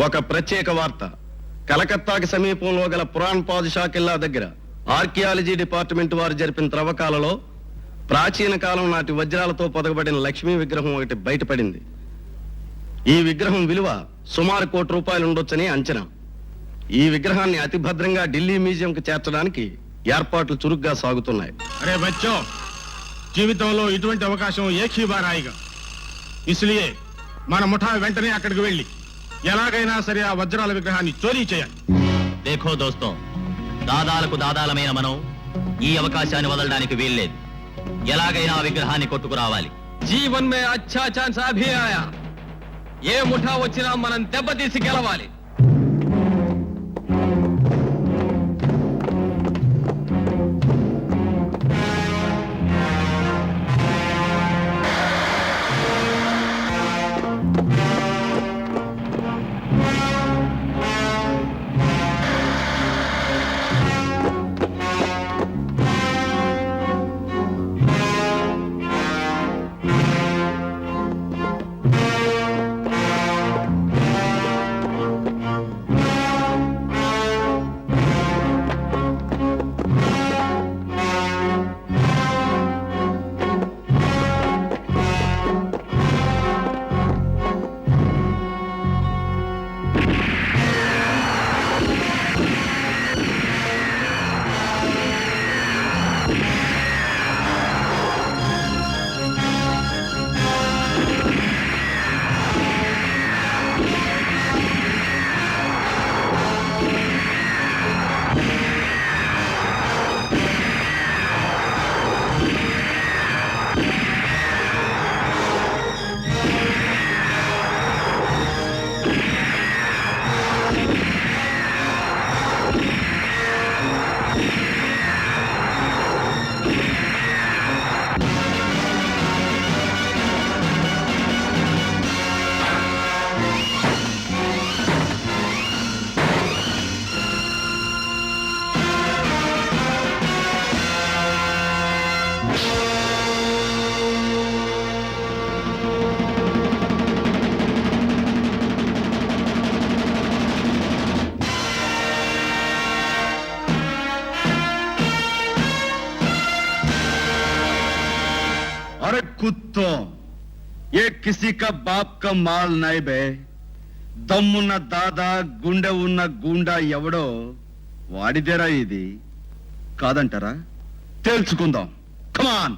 ఒక ప్రత్యేక వార్త. కలకత్తాకి సమీపంలో గల పురాణ్ పాదుషా కిల్లా దగ్గర ఆర్కియాలజీ డిపార్ట్మెంట్ వారు జరిపిన త్రవ్వకాలలో ప్రాచీన కాలం నాటి వజ్రాలతో పొదగబడిన లక్ష్మీ విగ్రహం ఒకటి బయటపడింది. ఈ విగ్రహం విలువ సుమారు ₹1,00,00,000 ఉండొచ్చని అంచనా. ఈ విగ్రహాన్ని అతి భద్రంగా ఢిల్లీ మ్యూజియంకు చేర్చడానికి ఏర్పాట్లు చురుగ్గా సాగుతున్నాయి. అరే బచ్చో, జీవితంలో ఇటువంటి అవకాశం ఏకీ బార్ ఆయేగా. ఇస్లియే మన ముఠా వెంటనే అక్కడికి వెళ్ళి ఎలాగైనా సరే ఆ వజ్రాల విగ్రహాన్ని చోరీ చేయాలి. దేఖో దోస్తో, దాదాలకు దాదాలమైన మనం ఈ అవకాశాన్ని వదలడానికి వీల్లేదు. ఎలాగైనా ఆ విగ్రహాన్ని కొట్టుకురావాలి. జీవన్ మే అచ్చా ఛాన్స్ అభి ఆయా. ఏ ముఠా వచ్చినా మనం దెబ్బతీసి గెలవాలి. अरे कुत्तों, ये किसी का बाप का माल नहीं बे. దమ్మున్న దాదా గుండె ఉన్న గుండా ఎవడో వాడిదేరా ఇది. కాదంటారా? తెలుసుకుందాం. కమాన్.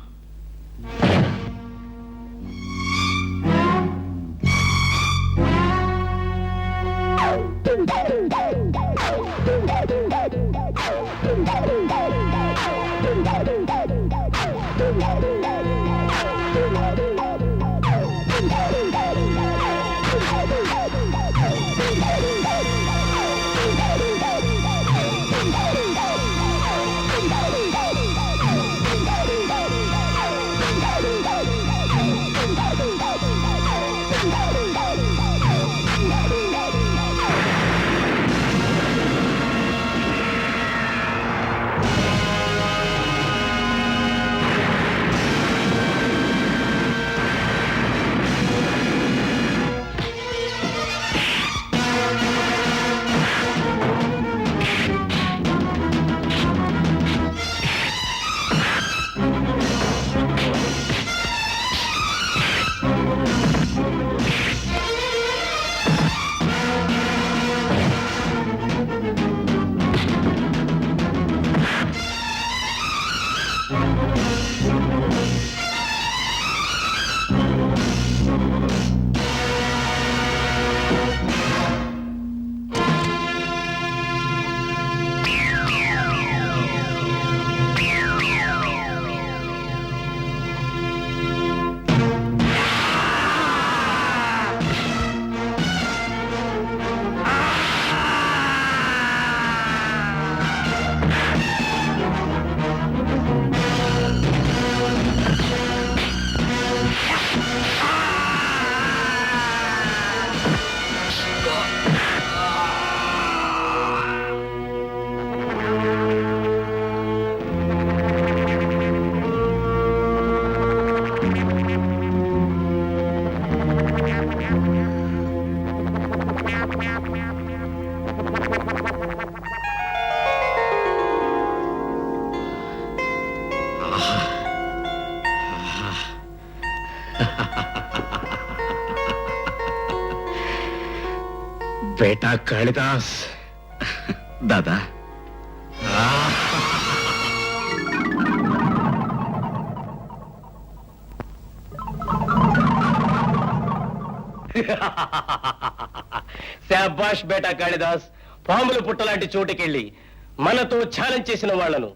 బేటా కాళిదాస్ దాదా శాబాష్ బేటా కాళిదాస్. పాములు పుట్టలాంటి చోటుకెళ్ళి మనతో ఛాలెంజ్ చేసిన వాళ్లను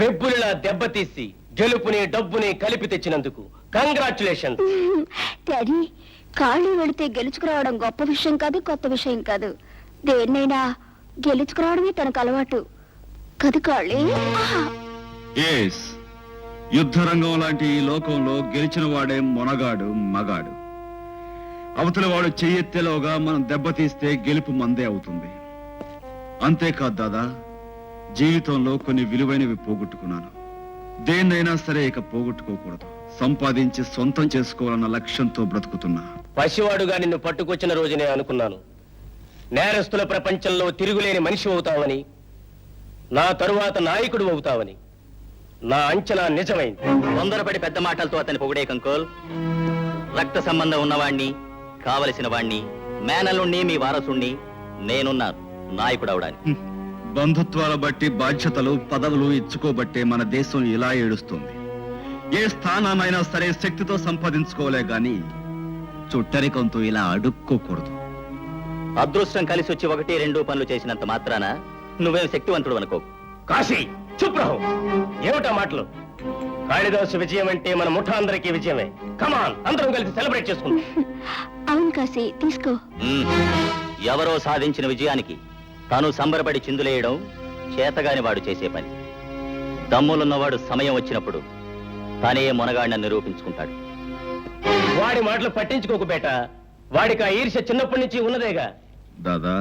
బెబ్బులిలా దెబ్బతీసి గెలుపుని డబ్బుని కలిపి తెచ్చినందుకు కంగ్రాచులేషన్. డాడీ, ఖాళీ వెళితే గెలుచుకురావడం గొప్ప విషయం కాదు, కొత్త విషయం కాదు. దేన్నైనా గెలుచుకురావడమే తనకు అలవాటు కదు కాళీ. ఎస్, యుద్ధరంగం లాంటి ఈ లోకంలో గెలిచిన వాడే మొనగాడు, మగాడు. అవతల వాడు చెయ్యెత్తేలోగా మనం దెబ్బతీస్తే గెలుపు మందే అవుతుంది. అంతేకాదు దాదా, జీవితంలో కొన్ని విలువైనవి పోగొట్టుకున్నాను. దేన్నైనా సరే ఇక పోగొట్టుకోకూడదు. సంపాదించి సొంతం చేసుకోవాలన్న లక్ష్యంతో బ్రతుకుతున్నా. పసివాడుగా నిన్ను పట్టుకొచ్చిన రోజునే అనుకున్నాను నేరస్తుల ప్రపంచంలో తిరుగులేని మనిషి అవుతావని, నా తరువాత నాయకుడు అవుతావని. నా అంచనా నిజమైంది. తొందరపడి పెద్ద మాటలతో అతని పొగిడే కంకోల్. రక్త సంబంధం ఉన్నవాణ్ణి, కావలసిన వాణ్ణి, మేనలుణ్ణి, మీ వారసుణ్ణి నేనున్నాను నాయకుడవడానికి. బంధుత్వాల బట్టి బాధ్యతలు, పదవులు ఇచ్చుకోబట్టే మన దేశం ఇలా ఏడుస్తుంది. ఏ స్థానాన్నైనా సరే శక్తితో సంపాదించుకోలే గాని చుట్టరికంతో ఇలా అడుక్కోకూడదు. అదృష్టం కలిసి వచ్చి 1-2 పనులు చేసినంత మాత్రాన నువ్వేం శక్తివంతుడు అనుకో. కాశీ చుప్రహు, ఏమిటా మాటలు? కాళిదాసు విజయం అంటే మన ముఠా అందరికీ విజయమే. కమాన్, అందరం కలిసి సెలబ్రేట్ చేసుకుందాం. అవును కాశీ, తీసుకో. ఎవరో సాధించిన విజయానికి తాను సంబరపడి చిందులేయడం చేతగాని వాడు చేసే పని. దమ్ములున్నవాడు సమయం వచ్చినప్పుడు తానే మొనగాడిని నిరూపించుకుంటాడు. వాడి మాటలు పట్టించుకోకు బేట. వాడికి ఆ ఈర్ష్య చిన్నప్పటి నుంచి ఉన్నదేగా. దాదా,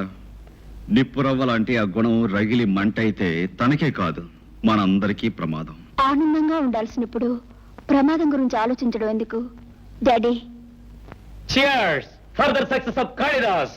నిప్పురవ్వ లాంటి ఆ గుణం రగిలి మంటైతే తనకే కాదు మనందరికీ ప్రమాదం. ఆనందంగా ఉండాల్సినప్పుడు ప్రమాదం గురించి ఆలోచించడం ఎందుకు daddy? Cheers for the success of Kalidas.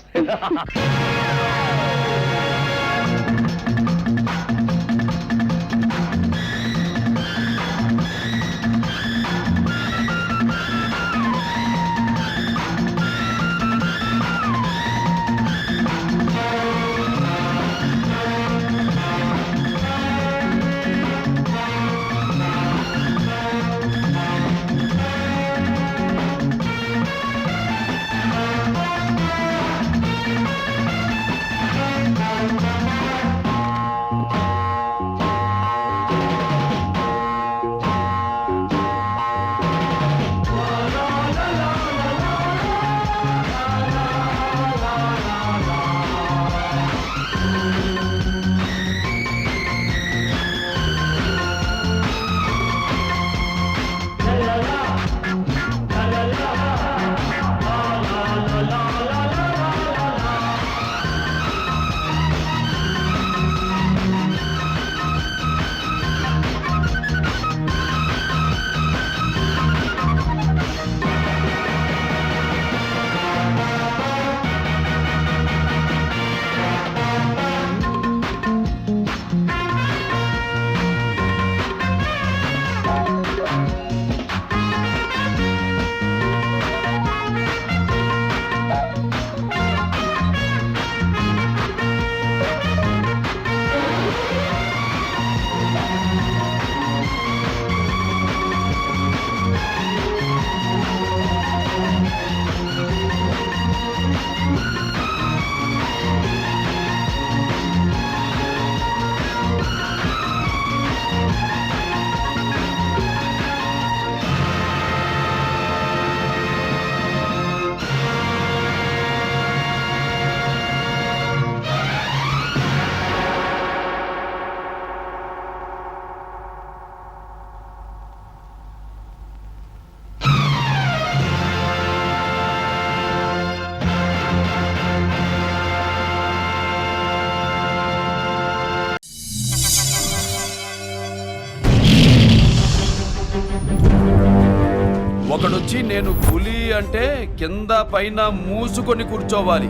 ఒకడొచ్చి నేను పులి అంటే కింద పైన మూసుకొని కూర్చోవాలి.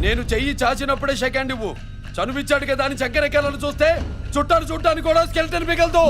నేను చెయ్యి చాచినప్పుడే సెకండ్ ఇవ్వు. చనువిచ్చాడు కదా అని చక్కెరెక్కాలని చూస్తే చుట్టాను చూడటానికి కూడా స్కెల్టన్ మిగలదు.